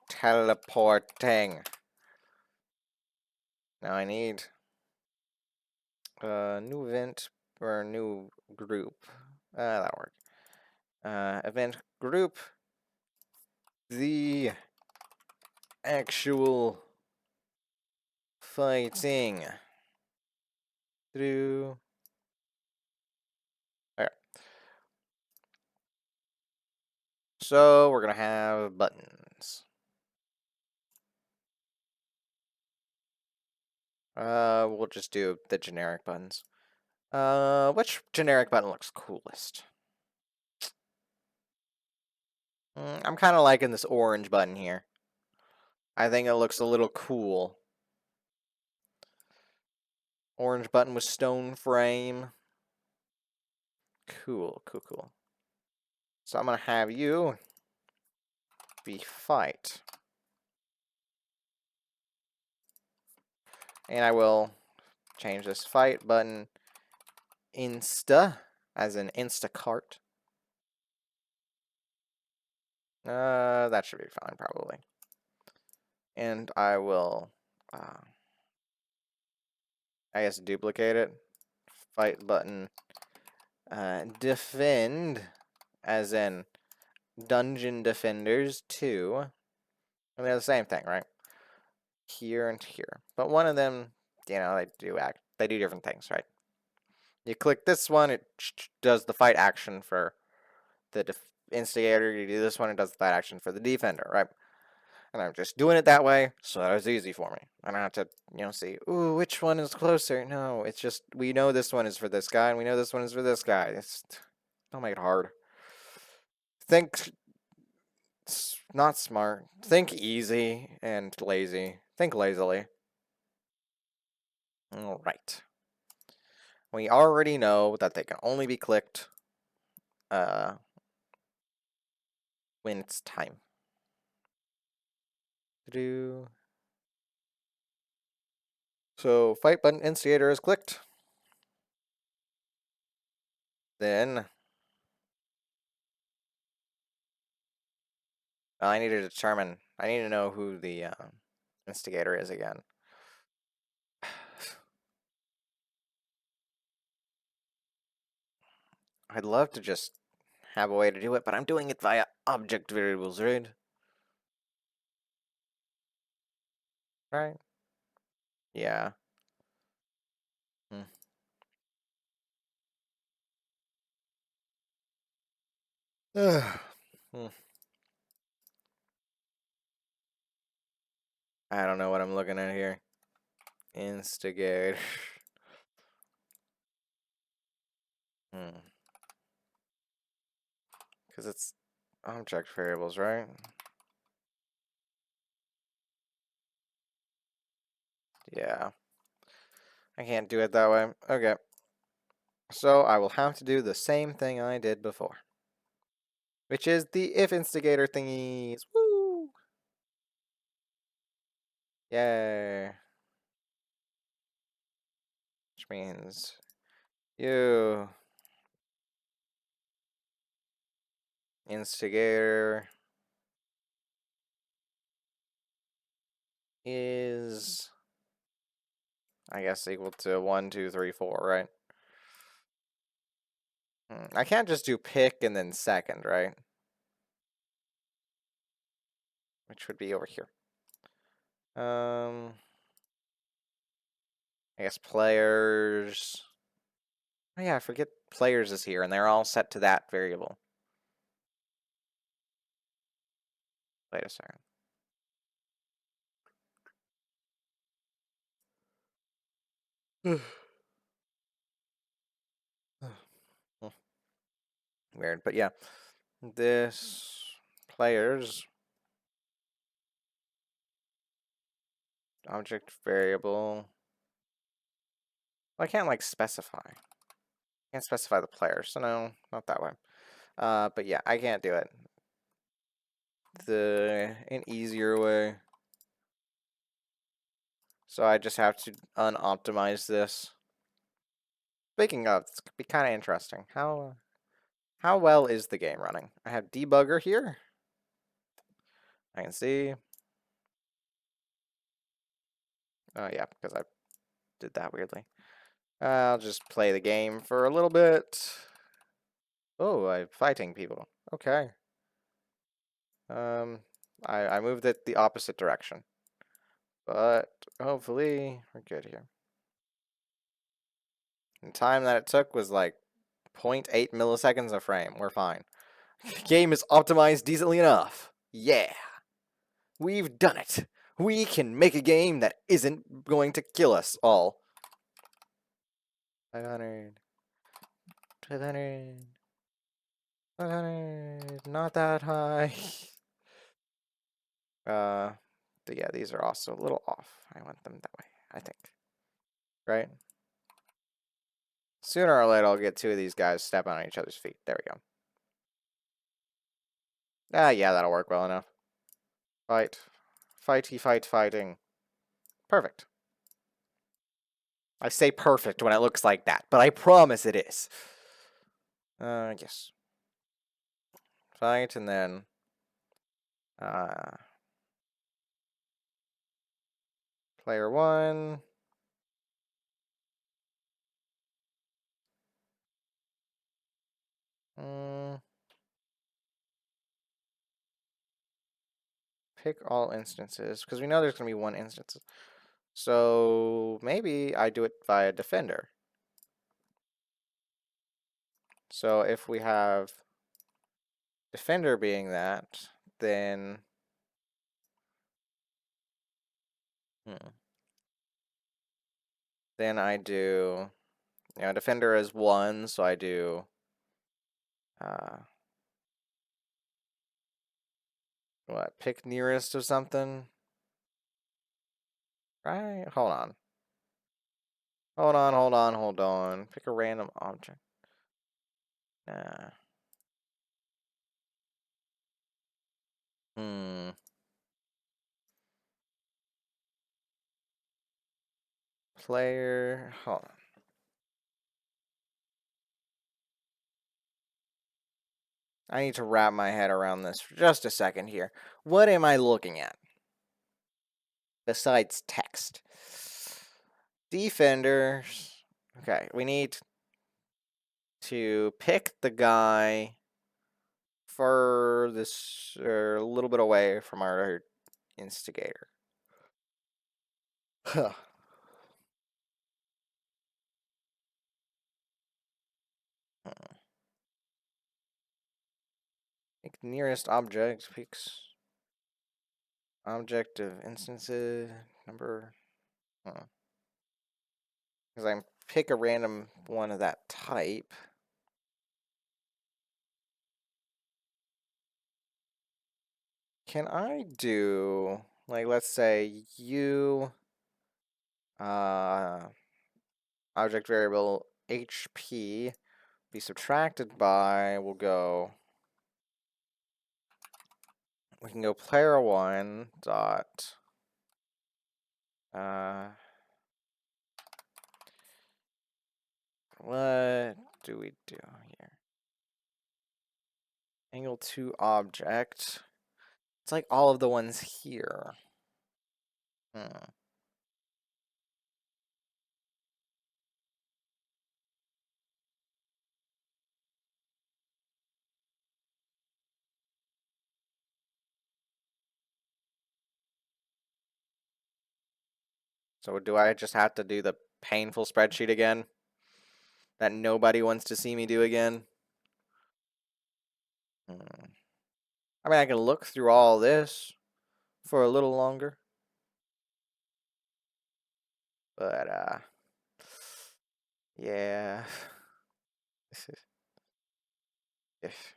Teleporting. Now I need a new event or a new group. That'll work. Event group. The actual fighting through. Okay. So we're gonna have buttons. We'll just do the generic buttons. Which generic button looks coolest? I'm kind of liking this orange button here. I think it looks a little cool. Orange button with stone frame. Cool. So I'm gonna have you be fight. And I will change this fight button Insta, as in Instacart. That should be fine, probably. And I will I guess duplicate it. Fight button. Defend, as in Dungeon Defenders 2. And they're the same thing, right? Here and here. But one of them, they do different things, right? You click this one, it does the fight action for the instigator. You do this one, it does the fight action for the defender, right? And I'm just doing it that way, so that was easy for me. I don't have to, see, ooh, which one is closer? No, it's just, we know this one is for this guy, and we know this one is for this guy. Don't make it hard. Think not smart. Think easy and lazy. Think lazily. All right. We already know that they can only be clicked when it's time. So fight button instigator is clicked. Then I need to know who the instigator is again. I'd love to just have a way to do it, but I'm doing it via object variables, right? Right? Yeah. Hmm. I don't know what I'm looking at here. Instigator. Because it's object variables, right? Yeah. I can't do it that way. Okay. So I will have to do the same thing I did before. Which is the if instigator thingies. Woo! Yay. Which means you instigator is, I guess, equal to 1, 2, 3, 4, right? I can't just do pick and then second, right? Which would be over here. I guess players. Oh yeah, I forget players is here, and they're all set to that variable. Wait a second. Weird, but yeah. This players object variable. Well, I can't like specify. I can't specify the player, so no, not that way. But yeah, I can't do it. An easier way. So I just have to unoptimize this. Speaking of, it's gonna be kind of interesting. How well is the game running? I have debugger here. I can see. Oh yeah, because I did that weirdly. I'll just play the game for a little bit. Oh, I'm fighting people. Okay. I moved it the opposite direction. But hopefully we're good here. The time that it took was like 0.8 milliseconds a frame. We're fine. The game is optimized decently enough. Yeah. We've done it. We can make a game that isn't going to kill us all. 500. 500. 500. Not that high. Yeah, these are also a little off. I want them that way, I think. Right? Sooner or later, I'll get two of these guys stepping on each other's feet. There we go. Yeah, that'll work well enough. Fight. Fighting. Perfect. I say perfect when it looks like that, but I promise it is. Yes. Fight, and then... player 1. Pick all instances, because we know there's going to be one instance. So maybe I do it via defender. So if we have defender being that, then then I do, defender is 1, so I do what, pick nearest or something? Right? Hold on. Hold on. Pick a random object. Nah. Player. Hold on. I need to wrap my head around this for just a second here. What am I looking at? Besides text. Defenders. Okay, we need to pick the guy for this, a little bit away from our instigator. Huh. Pick nearest object, picks object of instances, number. Because I pick a random one of that type. Can I do, like, let's say you object variable HP be subtracted by, we can go player1 dot what do we do here? Angle to object. It's like all of the ones here. So do I just have to do the painful spreadsheet again? That nobody wants to see me do again? I mean, I can look through all this for a little longer. But, yeah. If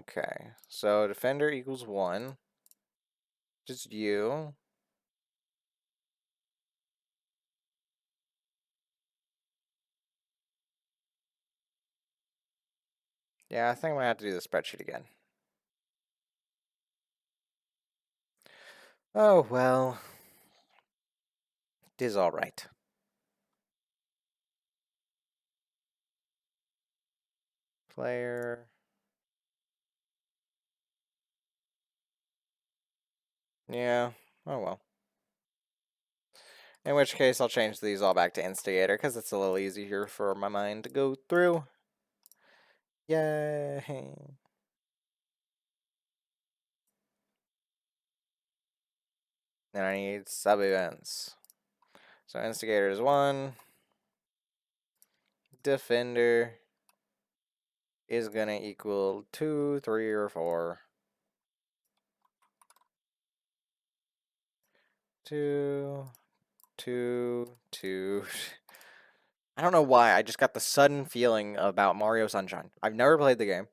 Okay, so defender equals 1. Just you. Yeah, I think I'm gonna have to do the spreadsheet again. Oh, well. It is alright. Player. Yeah, oh well. In which case, I'll change these all back to instigator, because it's a little easier for my mind to go through. Yay! Then I need sub-events. So instigator is 1. Defender is gonna equal 2, 3, or 4. 2, 2, 2. I don't know why, I just got the sudden feeling about Mario Sunshine. I've never played the game,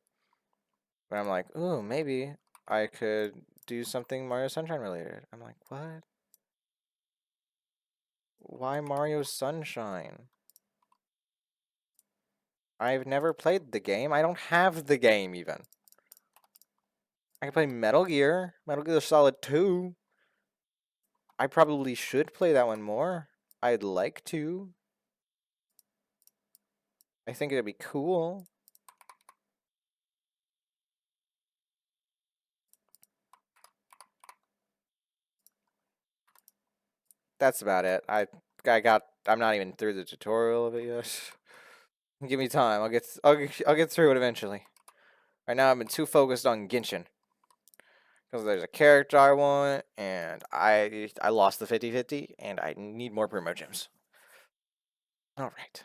but I'm like, ooh, maybe I could do something Mario Sunshine related. I'm like, what? Why Mario Sunshine? I've never played the game. I don't have the game even. I can play Metal Gear Solid 2. I probably should play that one more. I'd like to. I think it'd be cool. that's about it. I'm not even through the tutorial of it yet. Give me time. I'll get through it eventually. Right now, I've been too focused on Genshin because there's a character I want, and I lost the 50-50, and I need more Primo Gems. All right.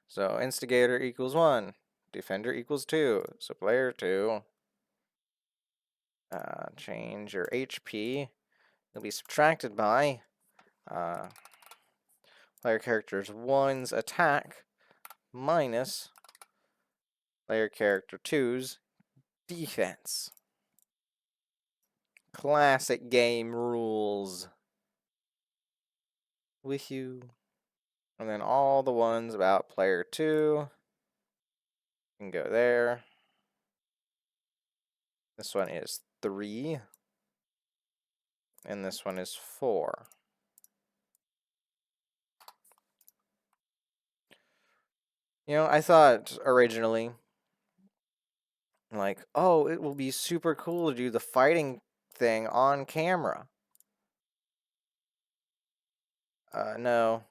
So instigator equals 1, defender equals 2. So player 2. Change your HP. It'll be subtracted by player character's 1's attack minus player character 2's defense. Classic game rules. With you. And then all the ones about player 2 can go there. This one is 3. And this one is 4. You know, I thought originally, like, oh, it will be super cool to do the fighting thing on camera. No.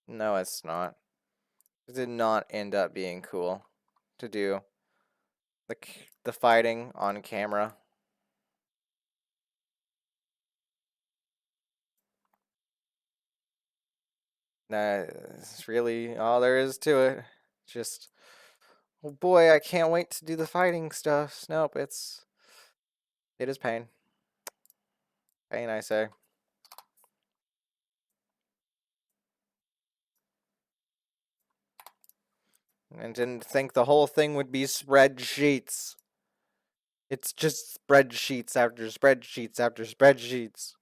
No, it's not. It did not end up being cool to do the fighting on camera. That's really all there is to it. Just, oh boy, I can't wait to do the fighting stuff. Nope, it is pain. Pain, I say. And didn't think the whole thing would be spreadsheets. It's just spreadsheets after spreadsheets after spreadsheets.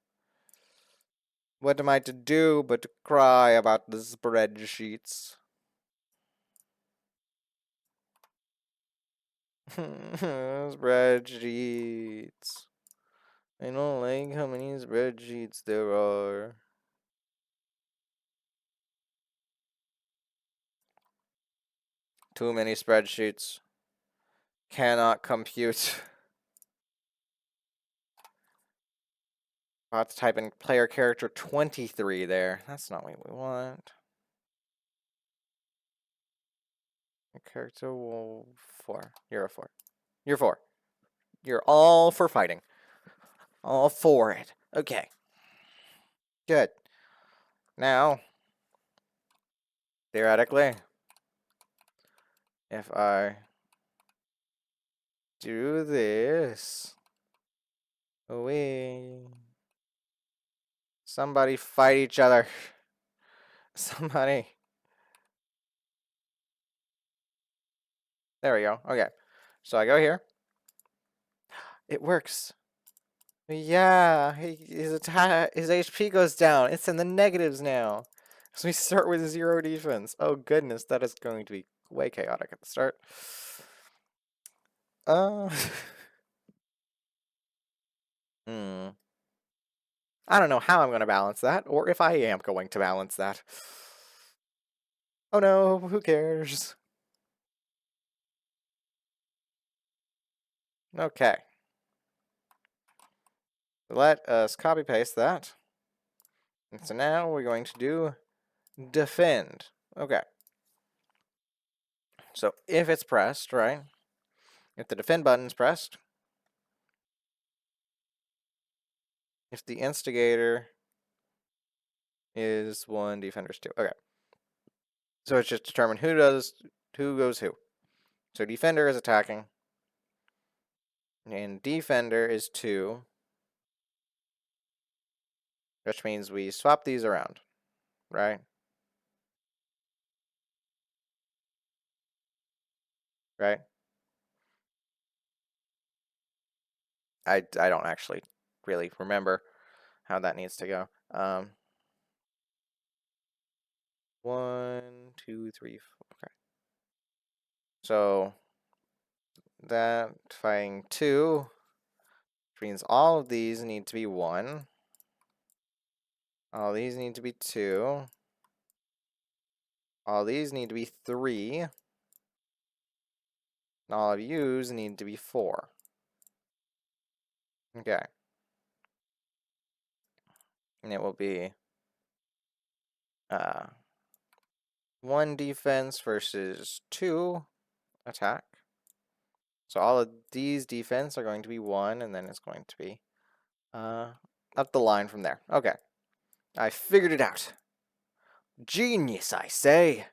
What am I to do but to cry about the spreadsheets? Spreadsheets. I don't like how many spreadsheets there are. Too many spreadsheets. Cannot compute. About to type in player character 23 there. That's not what we want. Character 4. You're a 4. You're 4. You're all for fighting. All for it. Okay. Good. Now, theoretically, if I do this, somebody fight each other. Somebody. There we go. Okay. So I go here. It works. Yeah, his HP goes down. It's in the negatives now. So we start with 0 defense. Oh goodness, that is going to be way chaotic at the start. Hmm. I don't know how I'm going to balance that, or if I am going to balance that. Oh no, who cares? Okay. Let us copy paste that. And so now we're going to do defend. Okay. So if it's pressed, right? If the defend button's pressed, if the instigator is 1, defender's 2. Okay. So it's just determine who goes who. So defender is attacking. And defender is 2. Which means we swap these around. Right? Right? I don't actually really remember how that needs to go. 1, 2, 3, 4. Okay. So that fighting 2, which means all of these need to be 1. All these need to be 2. All these need to be 3. And all of yous need to be 4. Okay. And it will be 1 defense versus 2 attack. So all of these defense are going to be 1, and then it's going to be up the line from there. Okay. I figured it out. Genius, I say.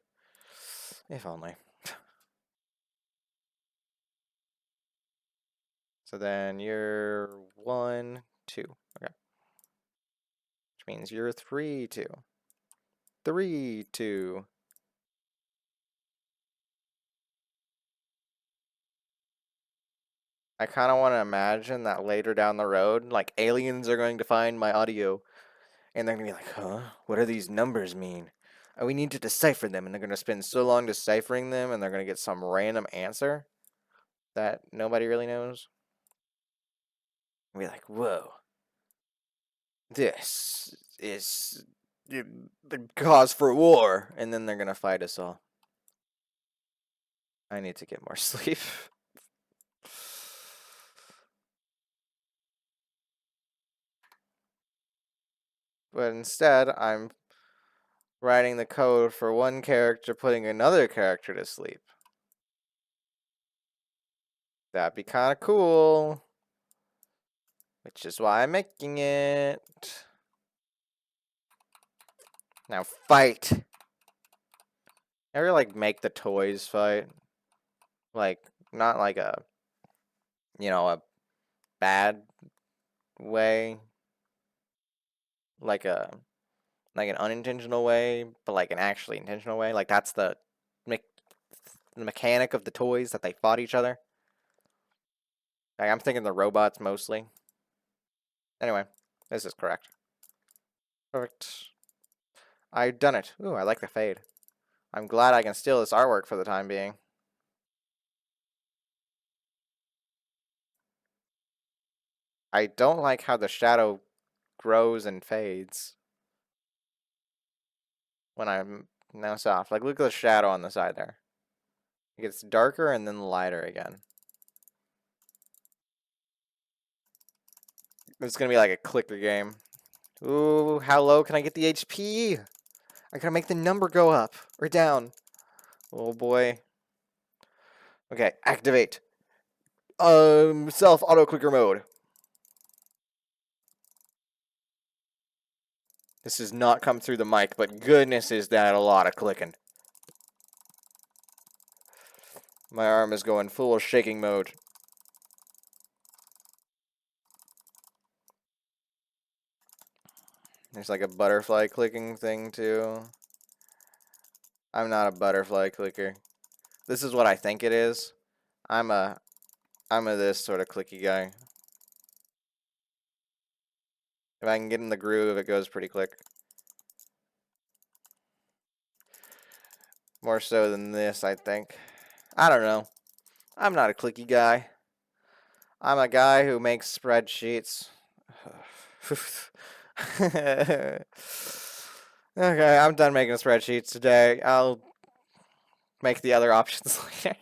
If only. So then you're 1, 2. Okay. Which means you're 3, 2. 3, 2. I kind of want to imagine that later down the road, like, aliens are going to find my audio, and they're going to be like, huh? What do these numbers mean? We need to decipher them, and they're going to spend so long deciphering them, and they're going to get some random answer that nobody really knows. And be like, whoa. This is the cause for war, and then they're going to fight us all. I need to get more sleep. But instead, I'm writing the code for one character, putting another character to sleep. That'd be kind of cool. Which is why I'm making it. Now fight. Ever like make the toys fight? Like, not like a, a bad way. Like an unintentional way, but like an actually intentional way. Like that's the mechanic of the toys, that they fought each other. Like, I'm thinking the robots mostly. Anyway, this is correct. Perfect. I've done it. Ooh, I like the fade. I'm glad I can steal this artwork for the time being. I don't like how the shadow grows and fades when I'm now soft. Like, look at the shadow on the side there. It gets darker and then lighter again. It's gonna be like a clicker game. Ooh, how low can I get the HP? I gotta make the number go up or down. Oh boy. Okay, activate. Self auto clicker mode. This does not come through the mic, but goodness is that a lot of clicking. My arm is going full shaking mode. There's like a butterfly clicking thing too. I'm not a butterfly clicker. This is what I think it is. I'm a this sort of clicky guy. If I can get in the groove, it goes pretty quick. More so than this, I think. I don't know. I'm not a clicky guy. I'm a guy who makes spreadsheets. Okay, I'm done making spreadsheets today. I'll make the other options later.